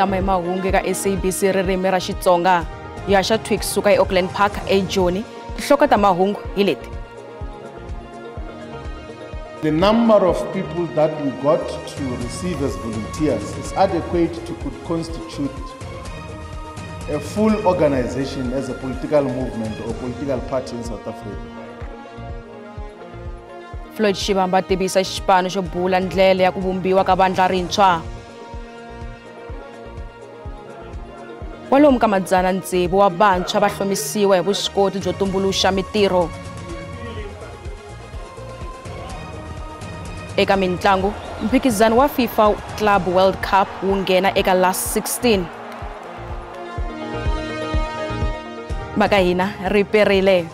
lama hi mahungu ka SABC ririmi ra Xitsonga ya xa Twix suka eAuckland Park eJoni. Tinhloko ta mahungu hi leti. The number of people that we got to receive as volunteers is adequate to constitute a full organization as a political movement or political party in South Africa. Floyd Shivamba tivisa xipano xo bula ndlela ya ku vumbiwa ka vandla rintshwa. Kwalomu ka madzana ntsevu wa vantshwa va hlomisiwa hi vuswikoti byo tumbuluxa mitirho. Eka mitlangu, mphikizano wa FIFA Club World Cup wu nghena eka last 16. Maka hina riperile.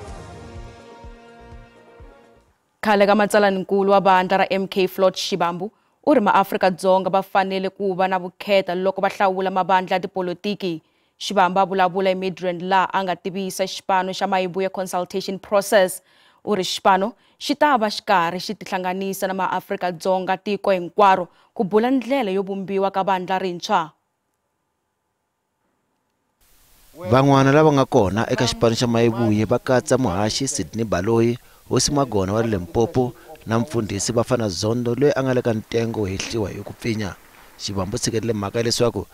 Khale ka matsalankulu wa bandla ra MK Floyd Shivambu u ri maAfrika-Dzonga va fanele ku va na vukheta loko va hlawula mavandla ya tipolitiki. Shivambu a vulavula eMidrand laha a nga tivisa xipano xa Mayibuya consultation process. U ri xipano xi ta va xi karhi xi tihlanganisa na maAfrika-Dzonga tiko hinkwaro ku bula ndlela yo vumbiwa ka vandla rintshwa. Van'wana lava nga kona eka xipano xa Mayibuya va katsa muhaxi Sydney Baloyi, Hosi Magona wa Limpopo na mfundhisi Bafana Zondo loyi a nga le ka ntengo wo hehliwa hi ku pfinya. Xivambu tshikerile mhaka leswaku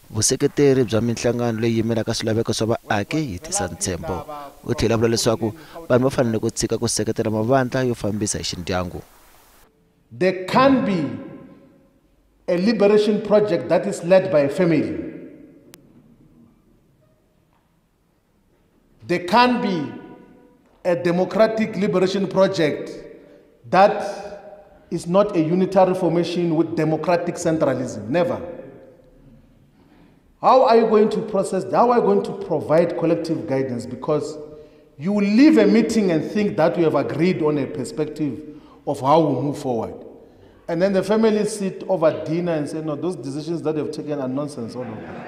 vuseketeri bya mihlangano leyi yimelaka swilaveko swa vaaki yi tisa ntshembo. U tlhela vula leswaku vanhu va fanele ku tshika ku seketela mavandla yo fambisa hi xindyangu. There can be a liberation project that is led by a family. There can be a democratic liberation project that is not a unitary formation with democratic centralism. Never. How are you going to process, how are you going to provide collective guidance? Because you will leave a meeting and think that we have agreed on a perspective of how we move forward. And then the family sit over dinner and say, no, those decisions that they've taken are nonsense. All over.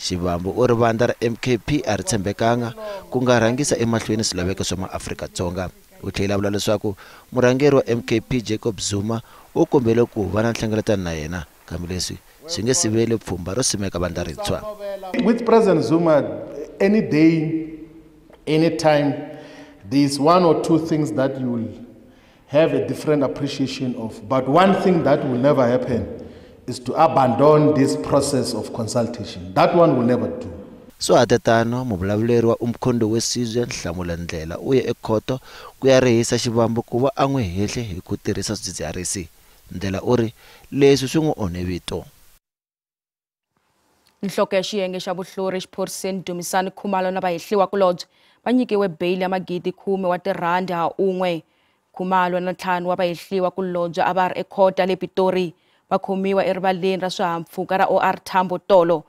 Shivambu u ri vandla ra MKP a ri tshembekanga ku nga rhangisa emahlweni swilaveko swa maAfrika-Dzonga. U tlhela vula leswaku murhangeri wa MKP Jacob Zuma u kombele ku va na nhlengeletano na yena, kambe leswi swi nge siveli pfhumba ro simeka vandla rintshwa. With President Zuma, any day, any time, there is one or two things that you will have a different appreciation of. But one thing that will never happen is to abandon this process of consultation. That one will never do. So atetano muvulavuleri wa Umkhondo Wesizwe Nhlamula Ndlela u ye ekhoto ku ya rihisa Xivambu ku va a n'wi hehle hi ku tirhisa swidzidziharisi. Ndlela u ri leswi swi n'wi onhe vito. Nhloko ya xiyenge xa vuhlori xiphoriseni Dumisani Khumalo na vahehliwa kulobye va nyikiwe bail ya magidi 10 wa tirhandi ha un'we. Khumalo na 5 wa vahehliwa kulobye a va ri ekhoto le Pitori va khomiwa erivaleni ra swihahampfhuka ra OR Tambo Tolo.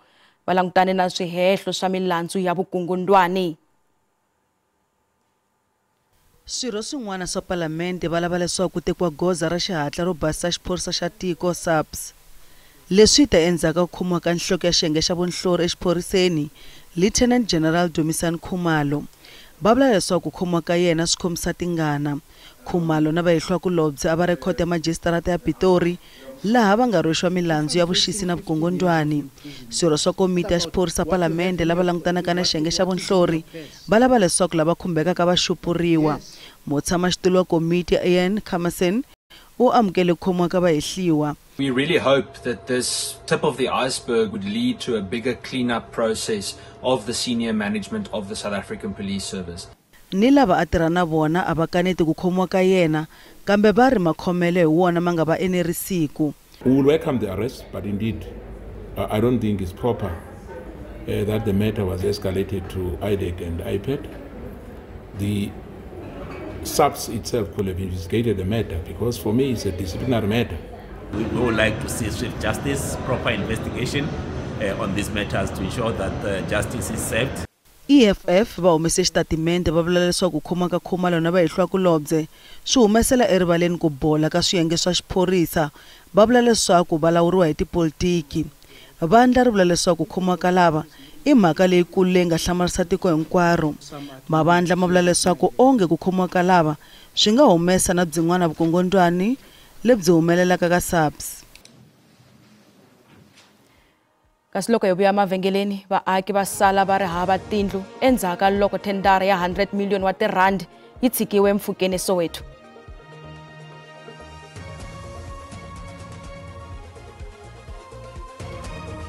Va langutane na swihehlo swa milandzu ya vukungundwani. Swirho swin'wana swa palamende va lava leswaku ku tekiwa goza ra xihatla ro basisa xiphorisa xa tiko SAPS. Leswi ta endzhaku ka khomiwa ka nhloko ya xiyenge xa vuhlori exiphoriseni Lieutenant General Dumisani Khumalo. Va vula leswaku ku khomiwa ka yena swi khomisa tingana. Khumalo na vahehliwa kulobye a va ri khoto ya magistrate ya Pitori laha va nga rhwexiwa milandzu ya vuxisi na vukungundwani. Swirho swa komiti ya xiphorisa palamende lava langutanaka na xiyenge xa vuhlori va lava leswaku lava khumbekaka va xupuriwa. Mutshamaxitulu wa komiti Ian Khamasen u amukele khomiwa ka vahehliwa. We really hope that this tip of the iceberg would lead to a bigger clean-up process of the senior management of the South African Police Service. Ni lava a tirha na vona a va kaneti ku khomiwa ka yena, kambe va ri makhomelo hi wona ma nga va enerisiku. We will welcome the arrest, but indeed, I don't think it's proper that the matter was escalated to IDEC and IPED. The SAPS itself could have investigated the matter, because for me it's a disciplinary matter. We would like to see swift justice, proper investigation on these matters to ensure that justice is served. EFF va humese xitatimende va vula leswaku ku khomiwa ka Khumalo na vahehliwa kulobye swi humesela erivaleni ku bola ka swiyenge swa xiphorisa. Va vula leswaku va lawuriwa hi tipolitiki. Vandla ri vula leswaku ku khomiwa ka lava i mhaka leyikulu leyi nga hlamarisa tiko hinkwaro. Mavandla ma vula leswaku onge ku khomiwa ka lava swi nga humesa na byin'wana vukungundwani lebyi humelelaka ka SAPS. kasi loko hi vuya mavhengeleni vaaki va sala va ri hava tindlu endzhaka loko thendara ya 100 million wa tirhandi yi tshikiwe eMfukeni eSoweto.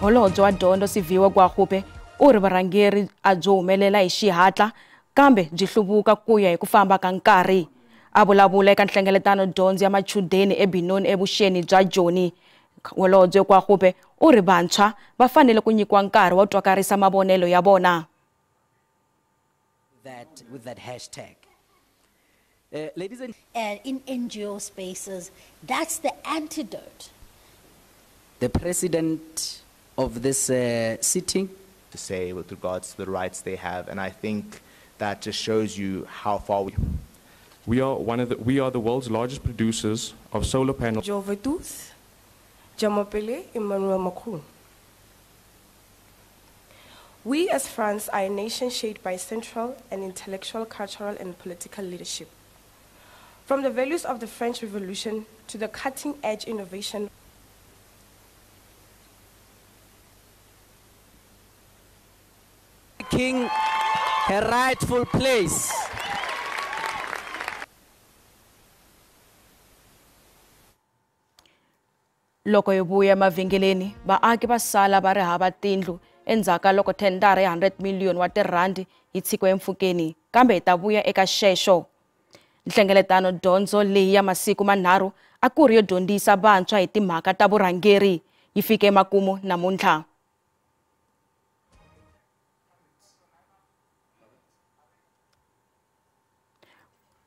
Holobye wa Dyondzo Siviwe Gwarhupe u ri varhangeri a byo humelela hi xihatla kambe byi hluvuka ku ya hi ku famba ka nkarhi. A vulavula eka nhlengeletano dyondzo ya machudeni eBinoni evuxeni bya Joni. Holobye Gwarhupe u ri vantshwa va fanele ku nyikiwa nkarhi wo twakarisa mavonelo ya vona. With that hashtag. Ladies and in NGO spaces, that's the antidote. the president of this sitting to say with regards to the rights they have, and I think that just shows you how far we are the world's largest producers of solar panels. Jovetus, Jamapele, Emmanuel Macron. We as France are a nation shaped by central and intellectual, cultural and political leadership. From the values of the French Revolution to the cutting-edge innovation. King, her rightful place. Loko hi vuya mavhengeleni vaaki va sala va ri hava tindlu endzhaka loko thendara ya 100 million wa tirhandi yi tshikiwe eMfukeni kambe hi ta vuya eka xexo. Nhlengeletano dyondzo leyi ya masiku manharhu a ku ri yo dyondzisa vantshwa hi timhaka ta vurhangeri yi fike emakumu namuntlha.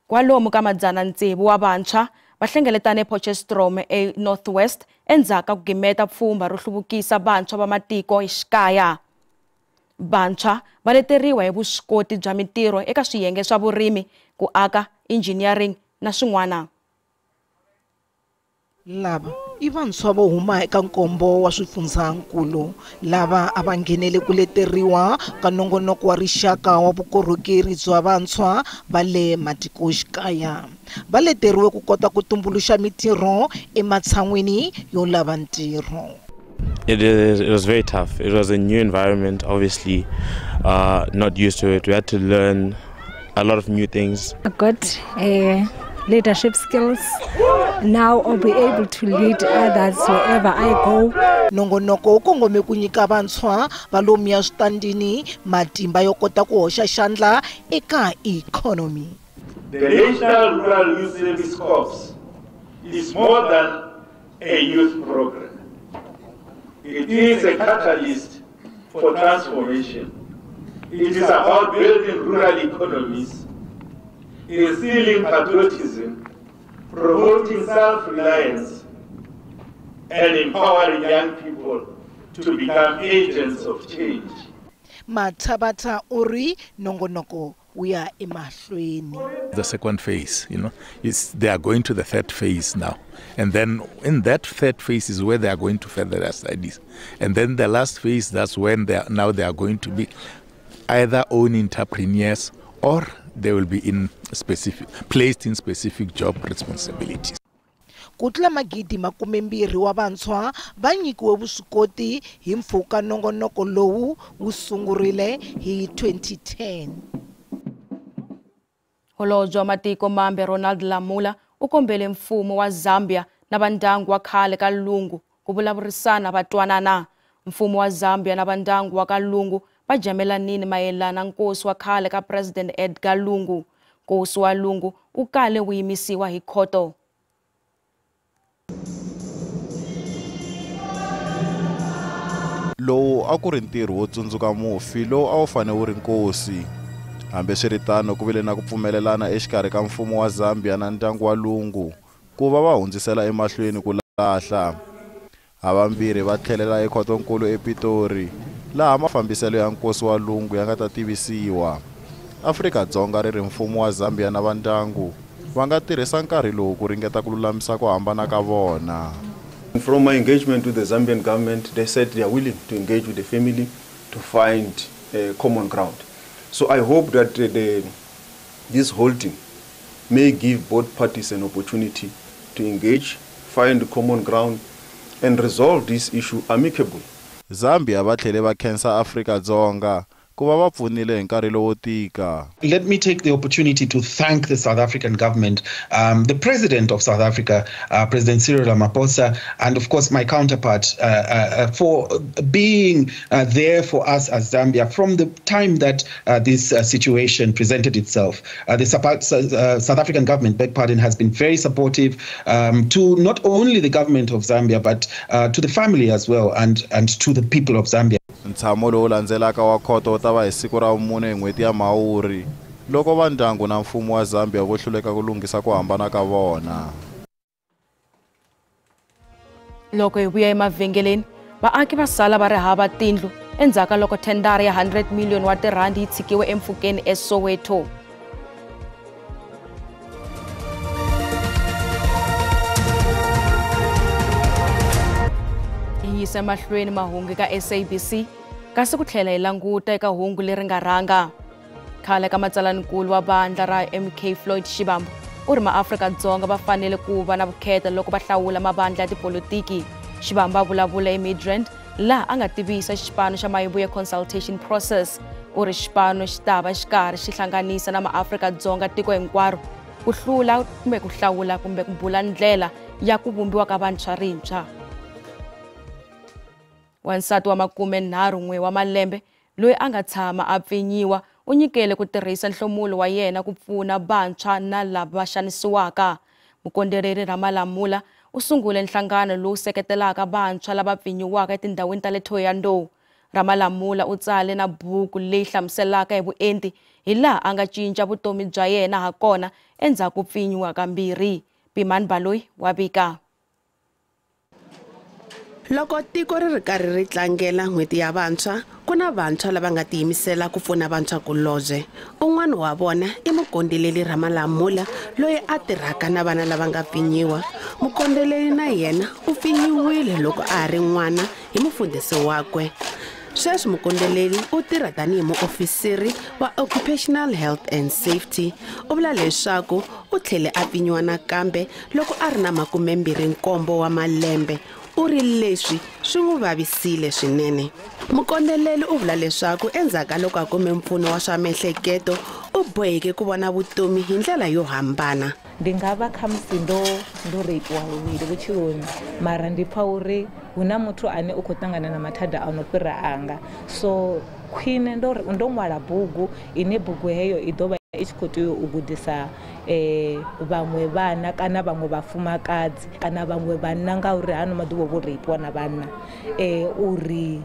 Kwalomu ka madzana ntsevu wa vantshwa va hlengeletane ePotchefstroom eNorthwest endzhaka ku gimeta pfhumba ro hluvukisa vantshwa va matiko exikaya. Vantshwa va leteriwa hi vuswikoti bya mitirho eka swiyenge swa vurimi, ku aka, engineering na swin'wana. Lava i vantshwa vo huma eka nkombo wa swifundzankulu lava a va nghenele ku leteriwa ka nongonoko wa rixaka wa vukorhokeri bya vantshwa va le matikoxikaya. Va leteriwe ku kota ku tumbuluxa mitirho ematshan'wini yo lava ntirho. It was very tough. It was a new environment, obviously, not used to it. We had to learn a lot of new things. I got leadership skills. Now I'll be able to lead others wherever I go. Nongonoko u kongome ku nyika vantshwa va lomu ya switandini matimba yo kota ku hoxa xandla eka economy. The National Rural Youth Service Corps is more than a youth program. It is a catalyst for transformation. It is about building rural economies, instilling patriotism, promoting self-reliance, and empowering young people to become agents of change. Mathabata uri nongonoko we are emahlweni. The second phase, they are going to the third phase now. And then in that third phase is where they are going to further their studies. And then the last phase, that's when they are going to be either own entrepreneurs or they will be placed in specific job responsibilities. Kutla magidi makumembiri wa vantshwa va nyikiwe vuswikoti hi mpfhuka nongonoko lowu wu sungurile hi 2010. Holobye wa matiko mambe Ronald Lamola u kombele mfumo wa Zambia na vandyangu wa khale ka Lungu ku vulavurisana va twanana. Mfumo wa Zambia na vandyangu wa ka Lungu va jamelanini mayelana nkosi wa khale ka President Edgar Lungu. Nkosi wa Lungu u kale wu yimisiwa hi khoto. Lowu a ku ri ntirho wo tsundzuka mufi lowu a wu fane wu ri nkosi. Hambiswiritano ku vile na ku pfumelelana exikarhi ka mfumo wa Zambia na ndyangu wa Lungu ku va hundzisela emahlweni ku lahla. Havambirhi va tlhelela ekhotonkulu ePitori laha mafambiselo ya nkosi wa Lungu ya nga ta tivisiwa. Afrika-Dzonga ri ri mfumo wa Zambia na vandyangu va nga tirhisa nkarhi lowu ku ringeta ku lulamisa ku hambana ka vona. From my engagement with the Zambian government, they said they are willing to engage with the family to find a common ground. So I hope that this holding may give both parties an opportunity to engage, find common ground, and resolve this issue amicably. Zambia va tlhele va khensa Afrika-Dzonga ku va va pfunile hi nkarhi lowo tika. Let me take the opportunity to thank the South African government, the President of South Africa, President Cyril Ramaphosa, and of course my counterpart for being there for us as Zambia from the time that this situation presented itself. The South African government, has been very supportive to not only the government of Zambia, but to the family as well, and to the people of Zambia. Ntshamo lowu landzelaka wa khoto wu ta va hi siku ra vumune hi n'hweti ya Mhawuri loko va ndyangu na mfumo wa Zambia vo hluleka ku lunghisa ku hambana ka vona. Loko hi vuya emavhengeleni, vaaki va sala va ri hava tindlu endzhaku loko thendara ya 100 million wa tirhandi yi tshikiwe eMfukeni eSoweto. Yisa mahlweni mahungu ka SABC kasi ku tlhela hi languta eka hungu leri nga rhanga. Khale ka matsalankulu wa bandla ra MK Floyd Shibambu u ri maAfrika-Dzonga va fanele ku va na vukheta loko va hlawula mavandla ya tipolitiki. Shibambu a vulavula eMidrand laha a nga tivisa xipano xa Mayibuye consultation process u ri xipano xi ta va xi karhi xi hlanganisa na maAfrika-Dzonga tiko hinkwaro ku hlula kumbe ku hlawula kumbe ku bula ndlela ya ku vumbiwa ka vantshwa rintshwa. Wansati wa 31 wa malembe loyi a nga tshama a pfinyiwa u nyikele ku tirhisa nhlomulo wa yena ku pfuna vantshwa na lava xanisiwaka. Mukondereri Ramalamula u sungule nhlangano lowu seketelaka vantshwa lava pfinyiwaka etindhawini ta le Thohoyandou. Ramalamula u tsale na buku leyi hlamuselaka hi vuenti hi laha a nga cinca vutomi bya yena hakona endzhaku pfinyiwa kambirhi. Pimani Baloyi wa vika. Loko tiko ri karhi ri tlangela n'hweti ya vantshwa, ku na vantshwa lava nga tiyimisela ku pfuna vantshwa kulobye. Un'wana wa vona i mukondeleli Ramalamula loyi a tirhaka na vana lava nga pfinyiwa. Mukondeleli na yena u pfinyiwile loko a ha ri n'wana hi mufundhisi wakwe. Sweswi mukondeleli u tirha tanihi muofisiri wa Occupational Health and Safety. U vula leswaku u tlhele a pfinyiwa nakambe loko a ri na 27 wa malembe. U ri leswi swi n'wi vavisile swinene. Mukondeleli u vula leswaku endzhaku loko a kume mpfuno wa swa miehleketo u boheke ku vona vutomi hi ndlela yo hambana. Ndi nga va khamusi ndo reipiwile vutshiloni mara ndi pfa uri huna muthu ane u khou ṱangana na mathada a no fhira anga. So khwine ndo ṅwala bugu ine bugu heyo i ḓo vha i tshi khou tea u gudisa vhaṅwe vhana kana vhaṅwe vhafumakadzi kana vhaṅwe vhanna ngauri hano maḓuvha vho reipiwa na vhanna uri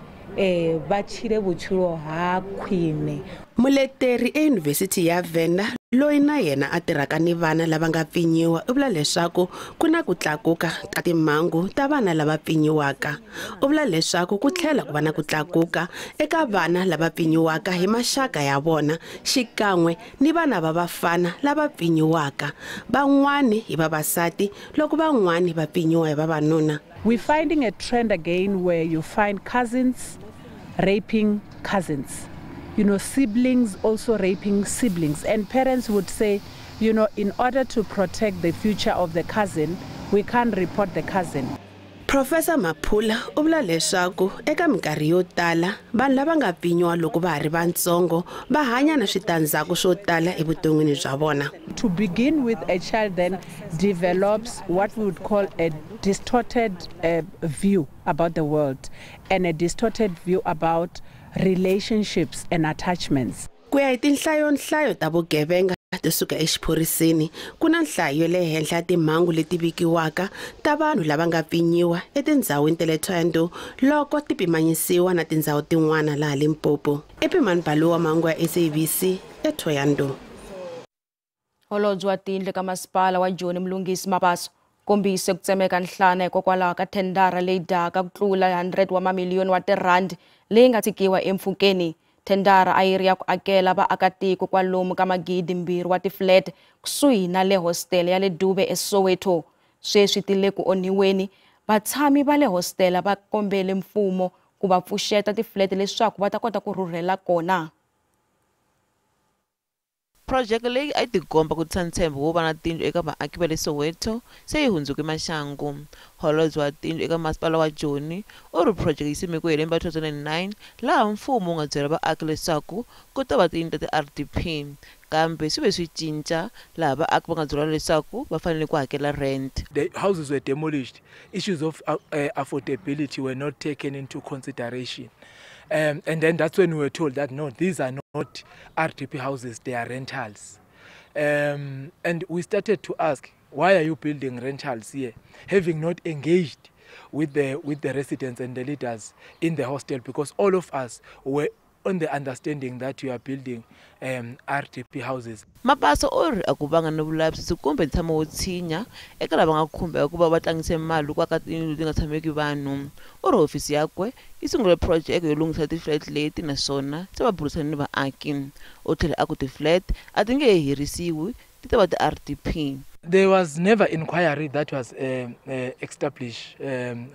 va tshile vutshilo ha khwine. Muleteri eYunivhesiti ya Venda loyi na yena a tirhaka ni vana lava nga pfinyiwa u vula leswaku ku na ku tlakuka ka timhangu ta vana lava pfinyiwaka. U vula leswaku ku tlhela ku va na ku tlakuka eka vana lava pfinyiwaka hi maxaka ya vona xikan'we ni vana va vafana lava pfinyiwaka. Van'wani hi vavasati loko van'wani va pfinyiwa hi vavanuna. We're finding a trend again where you find cousins raping cousins. You know, siblings also raping siblings. And parents would say, you know, in order to protect the future of the cousin, we can't report the cousin. Professor Maphula u vula leswaku eka minkarhi yo tala vanhu lava nga pfinyiwa loko va ha ri vantsongo va hanya na switandzhaku swo tala evuton'wini bya vona. To begin with, a child then develops what we would call a distorted view about the world and a distorted view about relationships and attachments. Ku ya hi tinhlayo ta vugevenga to suka exiphoriseni ku na nhlayo le henhla timhangu leti vikiwaka ta vanhu lava nga pfinyiwa etindhawini ta le Thohoyandou loko ti pimanyisiwa na tindhawu tin'wana laha Limpopo. Pimani Baloyi wa mahungu ya SABC eThohoyandou. Holobye wa tiyindlu ka masipala wa Joni Mlungisi Mabaso kombise ku tsemeka nhlana hikokwalaho ka thendara leyi daka ku tlula 100 wa mamiliyoni wa tirhandi leyi nga tshikiwa eMfukeni. Thendara a yi ri ya ku akela vaakatiko kwalomu ka 2,000 wa tiflat kusuhi na le hostel ya le Dube eSoweto. Sweswi ti le ku onhiweni. Vatshami va le hostel va kombele mfumo ku va pfuxeta tiflat leswaku va ta kota ku rhurhela kona. project leyi a yi tikomba ku tshantshembo wo va na tindlu eka vaaki va le Soweto se yi hundzuke Maxangu. Holobye wa tindlu eka masipala wa Joni u ri project yi simekiwe hi lembe 2009 laha mfumo wu nga byela vaaki leswaku ku ta va tiyindlu ta ti-RDP kambe swi ve swi cinca laha vaaki va nga byeriwa leswaku va fanele ku hakela rent. The houses were demolished. Issues of affordability were not taken into consideration. And then that's when we were told that no, these are not RDP houses, they are rentals. And we started to ask, why are you building rentals here, having not engaged with the residents and the leaders in the hostel, because all of us were on the understanding that you are building RDP houses. Mabaso u ri a ku vanga ni vulavisisi kumbe ntshamo wo tshinya eka lava nga khumbeka ku va va tlangise mali ku aka tiyindlu ti nga tshameki vanhu. U ri hofisi yakwe yi sungule project yo lunghisa ti-flat leti naswona se va burisana ni vaaki. U tlhela a ku ti-flat a ti nge herisiwi ti ta va ti-RDP. There was never inquiry that was established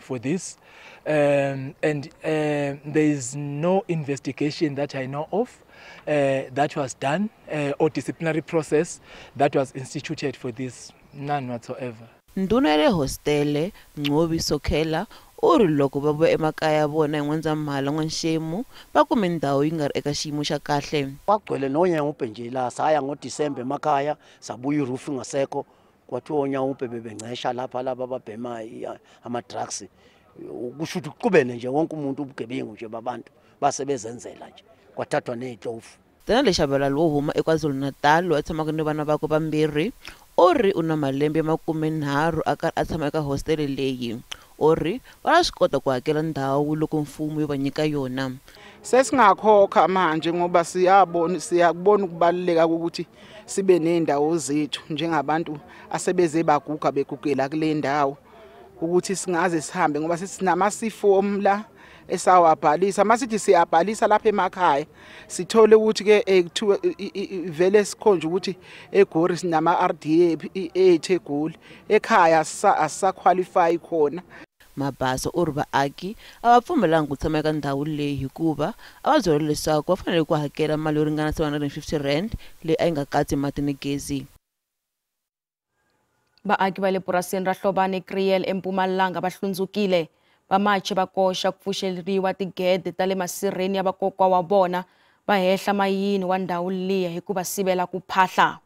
for this, and there is no investigation that I know of that was done or disciplinary process that was instituted for this, none whatsoever. Nduna ya le hostele Ngcobi Sokhela u ri loko va vuya emakaya ya vona hi N'wendzamhala N'wanxemu va kume ndhawu yi nga ri eka xiyimo xa kahle. Kwagcwele nonyangupe nje la saya ngoDisemba emakhaya sabuya iroof ngaseko kwathiwa onyangupe bebengcesha lapha laba babhema ama-drugs. Kusho ukuthi kuqhubene nje wonke umuntu ubugebengu nje babantu basebezenzela nje kwathathwa nezitofu. Tana Leshabela lo huma eKwaZulu-Natal lo tshamaka ni vana vakwe vambirhi u ri u na malembe 30 a karhi a tshama eka hostele leyi. U ri va swi kota ku hakela ndhawu loko mfumo yo va nyika yona. Sesingakhokha manje ngoba siyakubona ukubaluleka ukuthi sibe nendawo zethu njengabantu asebeze baguga begugela kule ndawo ukuthi singaze sihambe ngoba sesinamasifo la esawabhalisa masithi siyabhalisa lapha emakhaya sithole ukuthi ke vele sikhonje ukuthi eGori sinama RDA eTheGoli ekhaya asisaqualify khona. Mabaso u ri vaaki a va pfumelanga ku tshama eka ndhawu leyi hikuva a va byeriwa leswaku va fanele ku hakela mali yo ringana 750 rand leyi a yi nga katsi mati ni gezi. Vaaki va le purasini ra Hlobane Kriel eMpumalanga va hlundzukile. Vamachi va koxa ku pfuxeleriwa tigede ta le masirheni ya vakokwa wa vona va hehla mayini wa ndhawu liya hi ku va sivela ku phahla.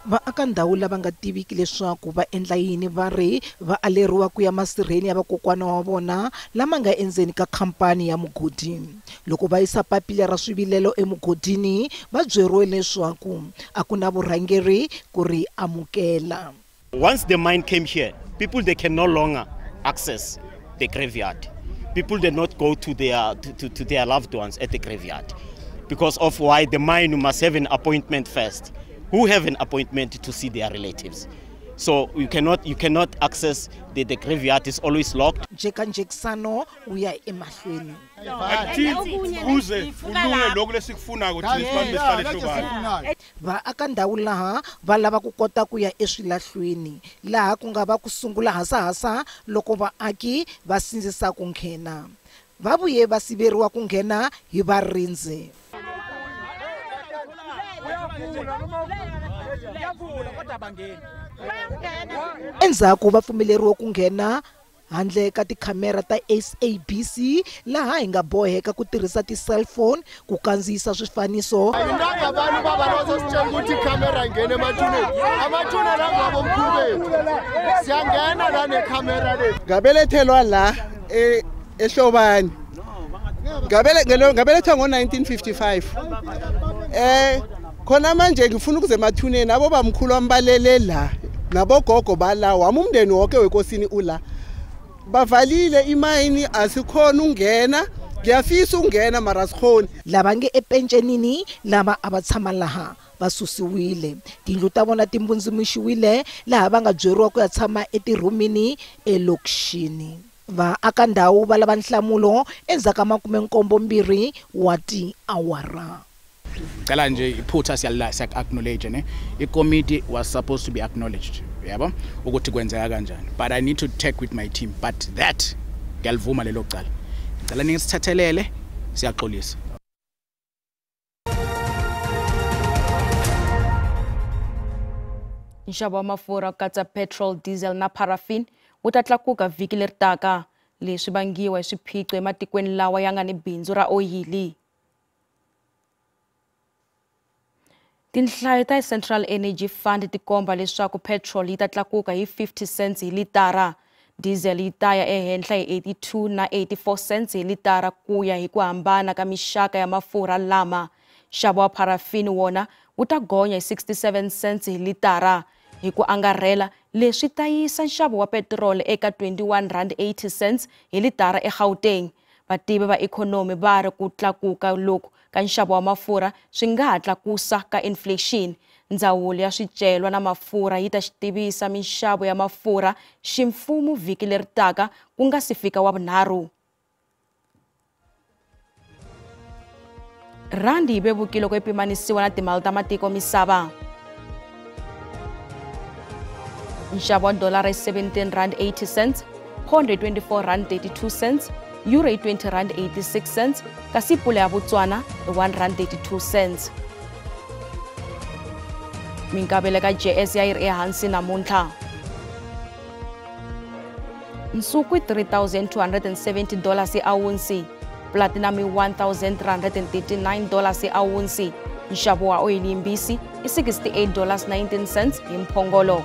Vaaka ndhawu lava nga tiviki leswaku va endla yini va ri va aleriwa ku ya masirheni ya vakokwana wa vona lama nga endzeni ka khampani ya mugodi. Loko va yisa papila ra swivilelo emugodini va byeriwe leswaku a ku na vurhangeri ku ri amukela. Once the mine came here, people they can no longer access the graveyard. People did not go to their loved ones at the graveyard because of why the mine must have an appointment first. Who have an appointment to see their relatives. So you cannot access the graveyard, is always locked. Njekano uya emahlweni. Vaaka ndhawu laha va lava ku kota ku ya eswilahlweni laha ku nga va ku sungula hasahasa loko vaaki va sindzisa ku nghena. Va vuye va siveriwa ku nghena hi varindzi. Endzhaku va pfumeleriwa ku nghena handle ka tikhamera ta SABC laha hi nga boheka ku tirhisa ti-cellphone ku kandziyisa swifaniso. Ngabelethelwa la eHlobane. Ngabelethwa ngo-1955. Khona manje ngifuna ukuze emathuneni abo bamkhulu ambalele la nabogogo bala wami umndeni wonke wenkosini ula bavalile imayini asikhona ungena ngiyafisa ungena mara sikhona lava nge epencenini lava abatshama laha vasusiwile tindlu ta vona timbundzumuxiwile laha va nga byeriwa ku ya tshama etirhumini elokixini vaaka ndhawu va lava nhlamulo endzhaku ka 72 wa tiawara. Cala nje iphutha siya-acknowledge ne i-committee was supposed to be acknowledged yabo ukuthi kwenzeka kanjani, but I need to check with my team, but that ngiyalivuma lelo cala Ngicela ningisithathelele, siyaxolisa. Nxavo wa mafurha ku katsa petrol, diesel na paraffin wu ta tlakuka vhiki leri taka. Leswi vangiwa hi swiphiqo ematikweni lawa ya nga ni bindzu ra oyili. Tinhlayo ta Central Energy Fund ti komba leswaku petrol yi ta tlakuka hi 50 cents hi litara, diesel yi ta ya ehenhla hi 82 na 84 cents hi litara ku ya hi ku hambana ka mixaka ya mafurha lama. Nxavo wa paraffin wona wu ta gonya hi 67 cents hi litara. Hi ku angarhela leswi ta yisa nxavo wa petrol eka 21.80 cents hi litara eGauteng. Vativi va ikhonomi va ri ku tlakuka loku ka nxavo wa mafurha swi nga ha tlakusa ka inflation. Ndzawulo ya swicelwa na mafurha yi ta tivisa minxavo ya mafurha ximfumo vhiki leri taka ku nga si fika Wavunharhu. Randi yi vevukile ku pimanisiwa na timali ta matiko misava. Nxavo wa dolara 17 rand 80 cents, pound 24 rand 32 cents, euro 20 rand 86 cents, kasi pula ya Botswana 1 rand 32 cents. Minkavelo ka JS ya ri ehansi namuntlha. Nsuku $3,270 hi awunsi, platinum $1,339 hi awunsi, nxavo wa oyili yimbisi $68.19 hi mphongolo.